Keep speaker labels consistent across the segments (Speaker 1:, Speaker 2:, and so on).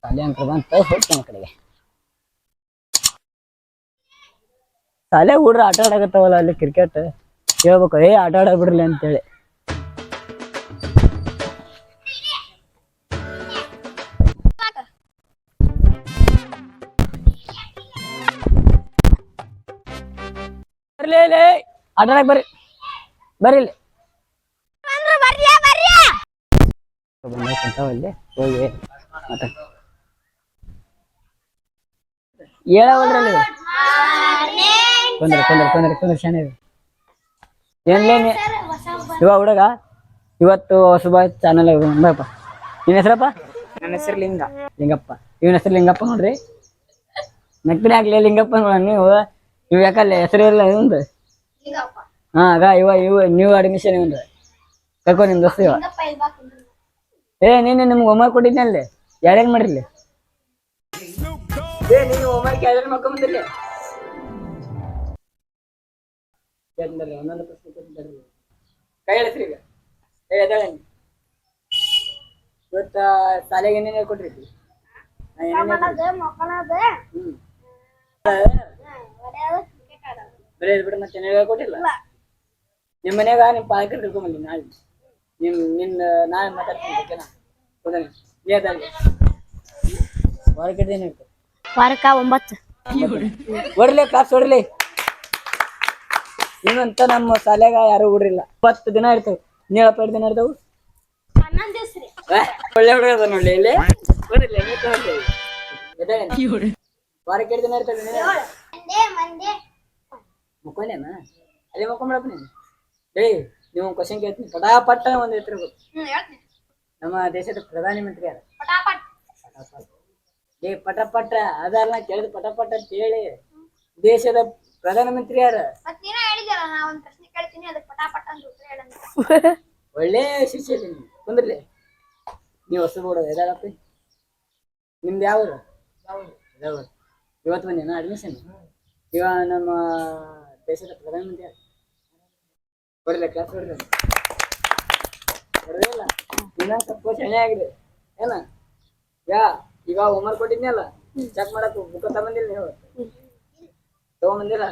Speaker 1: ಶಾಲೆ ಅಂತ ಬಂತ ಹೋಗ್ತಾನೆ ಕಡೆಗೆ. ಶಾಲೆ ಹುಡ್ರ ಆಟ ಆಡಕತ್ತಾವಲ್ಲ ಅಲ್ಲಿ ಕ್ರಿಕೆಟ್. ಹೇಳ್ಬೇಕು ಆಟ ಆಡ ಬಿಡ್ಲಿ ಅಂತೇಳಿ. ಬರ್ಲಿ ಆಟ ಆಡಕ್ ಬರ್ರಿ ಬರ್ರಿ ಇಲ್ಲಿ ಕುಂತಾವಲ್ಲಿ ಹೋಗಿ ಆಟ ಹೇಳವಲ್ರಲ್ಲಿ ಕುಂದ್ರ ಶಾನೆ ಏನ್ಲೇನಿ ಇವ ಹುಡುಗ ಇವತ್ತು ಹೊಸಬ ಚಾನಲ್ ಬಪ್ಪ. ನಿನ್ನ ಹೆಸರಪ್ಪ?
Speaker 2: ನನ್ನ ಹೆಸರು
Speaker 1: ಲಿಂಗಪ್ಪ. ಇವನ ಹೆಸರು ಲಿಂಗಪ್ಪ ನೋಡ್ರಿ. ನಕ್ಕಿನ ಆಗ್ಲಿ ಲಿಂಗಪ್ಪ ನೋಡ. ನೀವು ಯಾಕಲ್ಲ ಹೆಸರು ಇಲ್ಲ ಇವಂದು. ಹಾ ಆಗ ಇವ ನೀವು ಅಡ್ಮಿಷನ್ ಇವಂದು ಕರ್ಕೊ ನಿಮ್ ದೋಸ್ತ ಇವ. ನೀನು ನಿಮ್ಗೆ ಹೋಮ್ವರ್ಕ್ ಕೊಟ್ಟಿದ್ನಲ್ಲಿ ಯಾರ್ಯಾರು ಮಾಡಿರ್ಲಿ. ನೀನು ಹೋಮ್ವರ್ಕ್ ಯಾರ್ಯಾರು ಮಾಡ್ಕೊಂಬಂದಿರ್ಲಿ. ಒಂದೊಂದು ಪ್ರಶ್ನೆ ಕೊಟ್ಟಿದ್ದಾರಲ್ಲ ಕೈ ಎಳಸ್ರಿ ಈಗ. ಎದಾಳೆ ಇವತ್ತ ಶಾಲೆಗೆ ಏನೇನು ಹೇಳ್ಕೊಟ್ರಿ? ಬರೀ ಬಿಡ ಮತ್ತೆ ಹೇಳ್ಕೊಟ್ಟಿಲ್ಲ. ನಿಮ್ಮ ಮನ್ಯಾಗ ನಿಮ್ ಪಾಲಕರು ಕರ್ಕೊಂಬಲ್ಲಿ ನಾಳೆ. ನಿನ್ನ ನಾಳೆ ಮಾತಾಡ್ತೀನಿ ಓಕೆನಾ? ವಾರಕ್ಕೆ ಏನು ಹೇಳ್ತಾರೆ?
Speaker 3: ವಾರಕ್ಕ 9
Speaker 1: ಹೊಡ್ಲಿ ಕ್ಲಾಸ್ ಹೊಡ್ಲಿ. ಇನ್ನಂತ ನಮ್ಮ ಶಾಲೆಗ ಯಾರು ಹುಡ್ರಿಲ್ಲ. 10 ದಿನ ಇರ್ತವೆ. ನೀಳಪ್ಪ 2 ದಿನ ಇರ್ತಾವು. ಒಳ್ಳೆ ಹುಡುಗ ಅದ ನೋಡ್ಲಿ ಇಲ್ಲಿ. ವಾರಕ್ಕೆ 2 ದಿನ ಇರ್ತವೆ. ಮುಕ್ಕೊಂಡೇನ ಅಲ್ಲಿ ಮಕ್ಕೊಂಬಿಡಪ್ಪ ನೀನು. ನೀವು ಕ್ವಶನ್ ಕೇಳ್ತೀನಿ ಪಟಾಪಟ್ಟ ಒಂದು ಹೆಸರು. ನಮ್ಮ ದೇಶದ ಪ್ರಧಾನಿ ಮಂತ್ರಿ ಯಾರು? ಪಟಪಟ ಅದಲ್ಲ ಕೇಳಿದ ಪಟಪಟ ಅಂತ ಹೇಳಿ. ದೇಶದ ಪ್ರಧಾನ ಮಂತ್ರಿ ಯಾರು? ಒಳ್ಳೆ ಶಿಷ್ಯ ಇದೀನಿ ಕುಂದ್ರಲಿ. ನೀವು ಹೊಸಬ ಬಿಡೋದು ಎದಾರಪ್ಪ. ನಿಮ್ದು ಯಾವ್ದು? ಇವತ್ತು ಬಂದೇನ ಅಡ್ಮಿಷನ್? ಇವ ನಮ್ಮ ದೇಶದ ಪ್ರಧಾನ ಮಂತ್ರಿ ಯಾರು? ಹೊಡಿಲ್ಲ ಕ್ಲಾಸ್ ಹೊಡೆದ ಹೊಡೆದಿಲ್ಲ. ಇನ್ನೊಂದು ಸ್ವಲ್ಪ ಶನಿ ಆಗಿದೆ ಏನ? ಈಗ ಹೋಮ್ವರ್ಕ್ ಕೊಟ್ಟಿದ್ನಲ್ಲ ಚೆಕ್ ಮಾಡಕ್ ಬುಕ್ ತಗೊಂಡಿಲ್ಲ. ನೀವು ತಗೊಂಬಂದಿಲ್ಲ?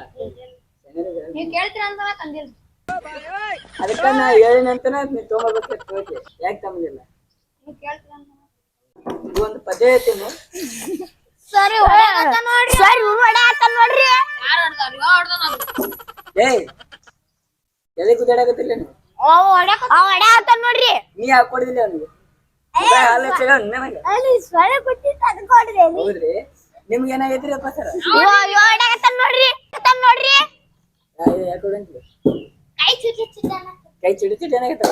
Speaker 1: ಅದಕ್ಕ ನಾ ಹೇಳಿನಂತನ ನೀವು ತಗೊಂಡ್ಬರ್ಬೇಕು. ಯಾಕೆ ತಗೊಂಡಿಲ್ಲ? ಒಂದು ಪದ್ಯ ಹೇಳ್ತೀನಿ. ಎಲ್ಲಿ ಗುದ್ದಾಡಕತ್ತಿಲ್ಲ ನೀವು? ನೀ ಹಾಕೊಡಿದಿಲ್ಲ ಅವನಿಗೆ. ಹೌದ್ರಿ? ನಿಮ್ಗೆ ಏನಾಗೈತ್ರಿ ಅಪ್ಪ ಸರ? ಕೈ ಚಿಡಿ ಚಿಡಿ ಏನಾಗೈತವ?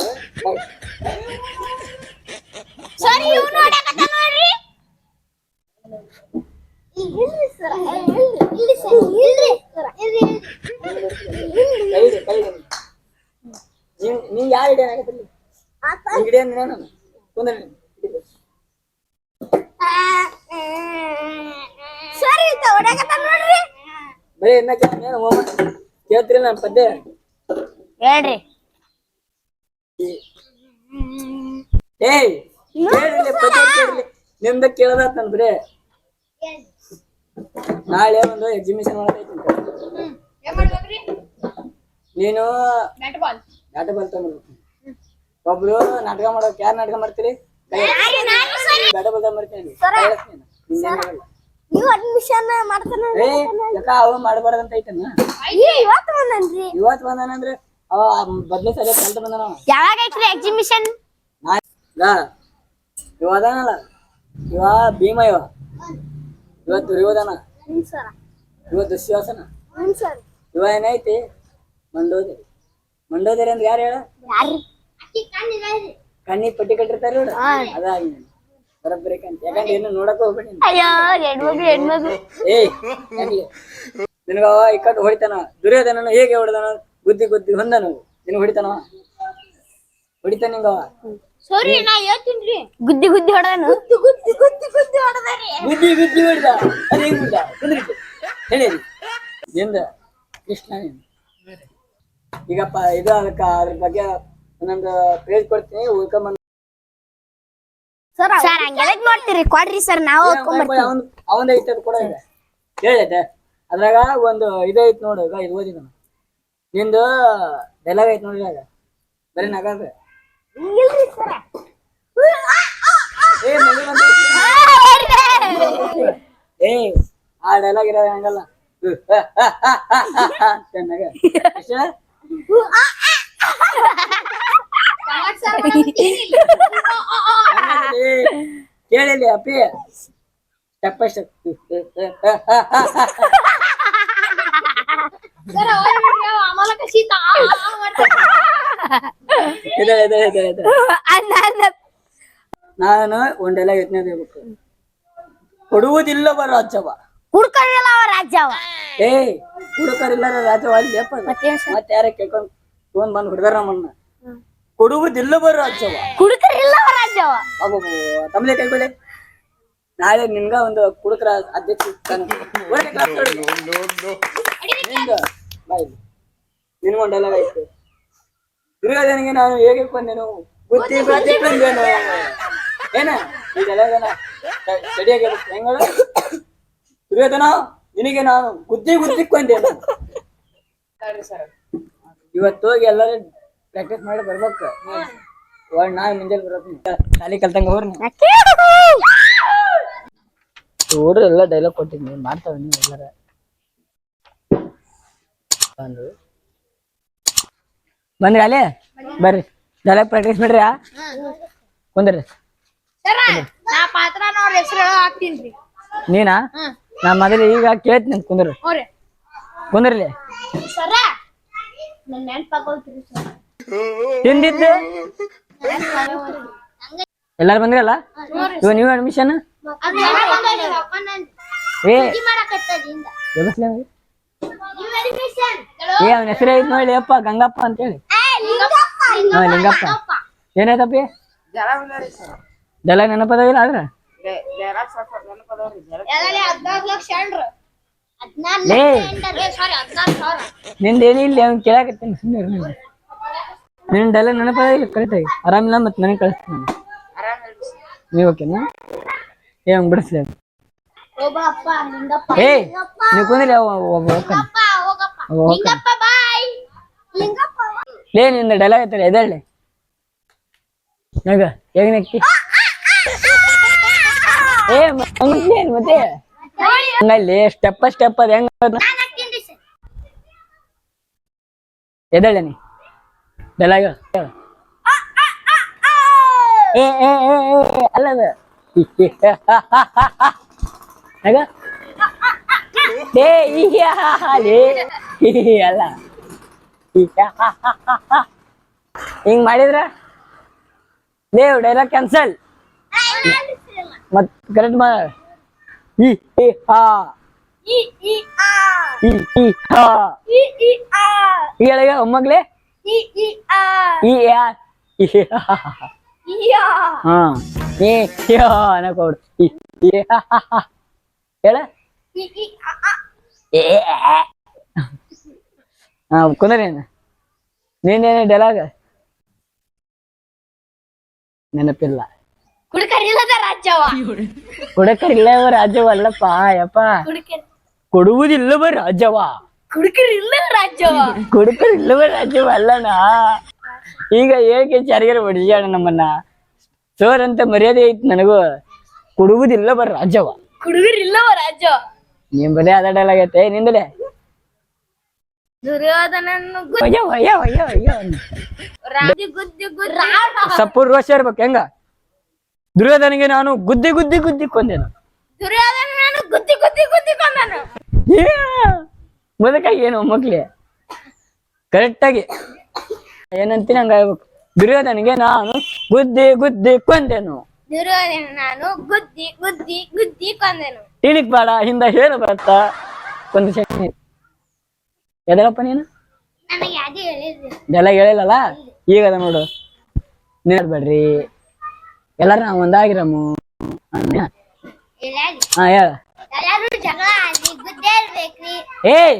Speaker 1: ನೀವ್ ಯಾರ ಹಿಡಿಯ ಏನಾಗತ್ತಲ್ಲಿ? ಹಿಡಿಯ ನಾನು ಕುಂದ್ರ ಬರೀ ಇನ್ನ ಕೇಳ್ತೀರಿ ನಾನು ಪದ್ಯ
Speaker 3: ಹೇಳ್ರಿ.
Speaker 1: ಪದ್ಯ ಕೇಳ್ರಿ. ನಿಮ್ದ ಕೇಳದಾತ್ ನನ್ ಬರೀ. ನಾಳೆ ಒಂದು ಎಕ್ಸಿಬಿಷನ್ ಮಾಡತೈತಿ. ನೀನು ಬ್ಯಾಟ್ ಬಾಲ್ ತಗೊಂಡ್ಬರ್ಬೇಕು. ಒಬ್ರು ನಾಟಕ ಮಾಡೋಕ್ ಯಾರು ನಾಟಕ ಮಾಡ್ತೀರಿ? ಬ್ಯಾಟ್ ಬಾಲ್ ತಗೊಂಡ್ಬರ್ತೀನಿ. ಅವ ಮಾಡಬಾರ್ದಂತ ಐತನ. ಇವತ್ತು ಬಂದಾನಂದ್ರೆ ಅವ ಬದ್ಲಿ ಸರಿ ಕಲ್ತ ಬಂದಾನ.
Speaker 3: ಯಾವಾಗ ಐತ್ರಿ ಎಕ್ಸಿಬಿಷನ್?
Speaker 1: ಇವ ಅದಾನಲ್ಲ ಇವ ಭೀಮ. ಇವತ್ತು ದುರ್ಯೋಧನ. ಇವತ್ತು ದುಶ್ಯಾಸನ. ಇವ ಏನೈತಿ ಮಂಡೋದರಿ. ಮಂಡೋದರಿ ಅಂದ್ರೆ ಯಾರು ಹೇಳ? ಕಣ್ಣಿ ಪಟ್ಟಿ ಕಟ್ಟಿರ್ತಾರ ನೋಡ ಅದಾಗಿ ಬರಬ್ಬರಿ ಕಂತ. ಯಾಕಂದ್ರೆ ಏನು ನೋಡಕ್ ಹೋಗ್ಬೇಡಿ. ನಿನಗ ಈ ಕಟ್ಟು ಹೊಡಿತಾನ. ದುರ್ಯೋಧನ ಹೇಗೆ ಹೊಡೆದಾನ? ಗುದ್ದಿ ಗುದ್ದಿ ಹೊಂದನು. ನಿನ್ ಹೊಡಿತಾನ ಹೊಡಿತಾನ ನಿಂಗ.
Speaker 3: ಗುದ್ದಿ ಗುದ್ದಿ ಹೊಡೆದನು.
Speaker 1: ಗುದ್ದಿ ಗುದ್ದಿ ಹೊಡಿದ. ಅದು ಹೆಂಗ್ ಬಿಡ್ದ? ಕುಂದ್ರಿಕೆ ಹೇಳಿರಿ ನಿಂದ ಕೃಷ್ಣ. ಈಗಪ್ಪ ಇದು ಅದಕ್ಕ ಅದ್ರ ಬಗ್ಗೆ ಒಂದೊಂದು ಪೇಜ್ ಕೊಡ್ತೀನಿ ಉಳ್ಕೊಂಬಂದ್
Speaker 3: ಸರ್ ಹಂಗೆಲ್ಲ ನೋಡ್ತೀರಿ ಕೊಡ್ರಿ ಸರ್ ನಾವು ಓದ್ಕೊಂಡ್ಬರ್ತೀವಿ.
Speaker 1: ಅವಂದ ಐತೆ ಅದು ಕೂಡ ಈಗ ಹೇಳಿದೆ ಅದ್ರಾಗ ಒಂದು ಇದೈತ್ ನೋಡು ಈಗ ಇದು ಓದಿದ ನಿಂದು ಡೈಲಾಗ್ ಐತ್ ನೋಡಿ ಇವಾಗ ಬರೀ ನಗಾದ ಏ ಆ ಡೈಲಾಗ್ ಇರೋದು ಹಂಗಲ್ಲ ನಗ ಕೇಳಿಲ್ಲ ಅಪ್ಪಿ ಸ್ಟೆಪ್ ಬೈ ಸ್ಟೆಪ್ ನಾನು ಒಂದೆಲ್ಲ ಯತ್ನ ಹೇಳ್ಬೇಕು ಕೊಡುವುದಿಲ್ಲವ ರಾಜ್ಯವ
Speaker 3: ಹುಡ್ಕರಿಲ್ಲ ಅವ ರಾಜ್ಯವ.
Speaker 1: ಏ ಹುಡುಕರಿಲ್ಲ ರಾಜ್ಯವ ಅಲ್ಲಿ ಮತ್ತೆ ಯಾರ ಕೇಳ್ಕೊಂಡ್ ತೊಗೊಂಡ್ ಬಂದ್ ಹುಡ್ದಾರ ನಮ್ಮನ್ನ ಕೊಡುವುದಿಲ್ಲವ ರಾಜ್ಯವ
Speaker 3: ಹುಡ್ಕರಿಲ್ಲ ಅವ ರಾಜ್ಯವ.
Speaker 1: ಅಬ್ಬೋ ತಮ್ಮಲೆ ಕೈಕೊಳ್ಳಿ ನಾಳೆ ನಿನ್ಗ ಒಂದು ಕುಡುಕರ ಅಧ್ಯಕ್ಷ ನಿನ್ಗೊಂಡೆಲ್ಲ ಆಯ್ತು ದುರ್ಯೋಧನಿಗೆ ನಾನು ಹೇಗೆ ಕೊಂದೇನು ಬುದ್ಧಿ ಬುದ್ಧಿ ಕೊಂದೇನು ಏನ ಇದೆಲ್ಲ ಸರಿಯಾಗಿ ಹೆಂಗಳ ದುರ್ಯೋಧನ ನಿನಗೆ ನಾನು ಗುದ್ದಿ ಗುದ್ದಿ ಕೊಂದೇನು ಇವತ್ತು ಹೋಗಿ ಎಲ್ಲರೂ ಪ್ರಾಕ್ಟೀಸ್ ಮಾಡಿ ಬರ್ಬೇಕು ನಾಳೆ ಮುಂಜಾನೆ ಬರ್ಬೇಕು ಶಾಲಿ ಕಲ್ತಂಗ ಹೋಗ್ರಿ ಹುಡ್ರು ಎಲ್ಲ ಡೈಲಾಗ್ ಕೊಟ್ಟಿದ್ನಿ ಮಾಡ್ತಾವ ನೀವು ಎಲ್ಲಾರ ಬಂದ್ರಿ ಅಲ್ಲೇ ಬರ್ರಿ ಡೈಲಾಗ್ ಪ್ರಾಕ್ಟೀಸ್ ಮಾಡ್ರಿ ಕುಂದ್ರಿ ನೀನಾ ನಾ ಮೊದಲು ಈಗ ಕೇಳ್ತೀನಿ ಕುಂದ್ರಿ ಕುಂದ್ರಲಿ ತಿಂದಿದ್ದು ಎಲ್ಲಾರು ಬಂದ್ರಲ್ಲ ಇವ ನೀವು ಅಡ್ಮಿಷನ್ ಏ ಅವನ ಹೆಸರೇ ಐತ್ ನೋಡಿ ಅಪ್ಪ ಗಂಗಪ್ಪ ಅಂತೇಳಿ ಹಾ ಲಿಂಗಪ್ಪ ಏನಾಯ್ತಪ್ಪಿ ಡೈಲಾಗ್ ನೆನಪದಾವಿಲ್ಲ ಆದ್ರ ನಿಂದೇನಿ ಇಲ್ಲಿ ಅವ್ನು ಕೇಳಾಕತ್ತೀನಿ ಸುಮ್ಮನೆ ನಿನ್ ಡೈಲಾಗ್ ನೆನಪದಾವಿಲ್ಲ ಕರೆಕ್ಟಾಗಿ ಆರಾಮಿಲ್ಲ ಮತ್ತೆ ಮನೆಗೆ ಕಳಿಸ್ತೀನಿ ನೀವು ಓಕೆನಾ ಏ ಹಂಗ್ ಬಿಡಿಸ್ಲಿ ಏ ನೀವು ಕುಂದ್ರಿ ಲೇ ನಿಂದ ಡೈಲಾಗ್ ಐತಲ್ಲ ಎದಳ್ಳಿ ನಗ ಹೇಗ ನಕ್ಕಿ ಏ ಮತ್ತೆ ಹಂಗಲ್ಲಿ ಸ್ಟೆಪ್ ಸ್ಟೆಪ್ ಅದ ಹೆಂಗ ಎದಳ್ಳಿ ನೀ ಡೈಲಾಗ್ ಏ ಅಲ್ಲದ ನಗ ಅಲ್ಲ ಹಿಂಗ್ ಮಾಡಿದ್ರ ದೇವ್ ಡೈಲಾಗ್ ಕ್ಯಾನ್ಸಲ್ ಮತ್ ಕರೆಕ್ಟ್ ಮಾಡ ಹೇಳ ಒಮ್ಮಗ್ಲೆ ಹಾ ಅನಕೋಡು ಹೇಳ ಹಾ ಕುಂದ್ರೇನ ನೀನೇನ ಡೈಲಾಗ್ ನೆನಪಿಲ್ಲ ಕುಡಕರಿಲ್ಲವ ರಾಜ್ಯವಲ್ಲಪ್ಪ ಯಪ್ಪ ಕೊಡುವುದಿಲ್ಲವ ರಾಜ್ಯವ ಕುಡುಕರಿಲ್ಲವ ರಾಜ್ಯವ ಅಲ್ಲನಾ ಈಗ ಏಕೆ ಚಾರಿಗರ ಹೊಡಿಸ್ಯಾಣ ನಮ್ಮನ್ನ ಸೋರ್ ಅಂತ ಮರ್ಯಾದೆ ಐತಿ ನನಗೂ ಕೊಡುವುದಿಲ್ಲವ ರಾಜ್ಯವ
Speaker 3: ಹುಡುಗರಿಲ್ಲವ ರಾಜ್ಯ
Speaker 1: ನಿಮ್ ಬಲೆ ಅದ ಡೈಲಾಗ್ ಐತೆ ನಿಂದಲೇ ಸಪೂರ್ ರೋಷ ಇರ್ಬೇಕು ಹೆಂಗ ದುರ್ಯೋಧನಿಗೆ ನಾನು ಗುದ್ದಿ ಗುದ್ದಿ ಗುದ್ದಿ ಕೊಂದೇನು ಬದಕಾಗಿ ಏನು ಮಕ್ಳಿ ಕರೆಕ್ಟ್ ಆಗಿ ಏನಂತೀನಿ ಹಂಗಾಗ್ಬೇಕು ದುರ್ಯೋಧನಿಗೆ ನಾನು ಗುದ್ದಿ ಗುದ್ದಿ ಕೊಂದೇನು
Speaker 3: ನಾನು ಗುದ್ದಿ ಗುದ್ದಿ ಗುದ್ದಿ ಕೊಂದೆನು
Speaker 1: ಟೀನಿಕ್ ಬೇಡ ಹಿಂದ ಹೇಳು ಬರತ್ತ ಒಂದು ಶಕ್ತಿ ಎದಳಪ್ಪ ನೀನು ಡೈಲಾಗ್ ಹೇಳಿಲ್ಲಲ್ಲ ಈಗ ಅದ ನೋಡು ನೀಡ್ಬೇಡ್ರಿ ಎಲ್ಲಾರು ನಾವು ಒಂದಾಗಿರಮ್ಮು ಹಾ ಹೇಳ ಏಯ್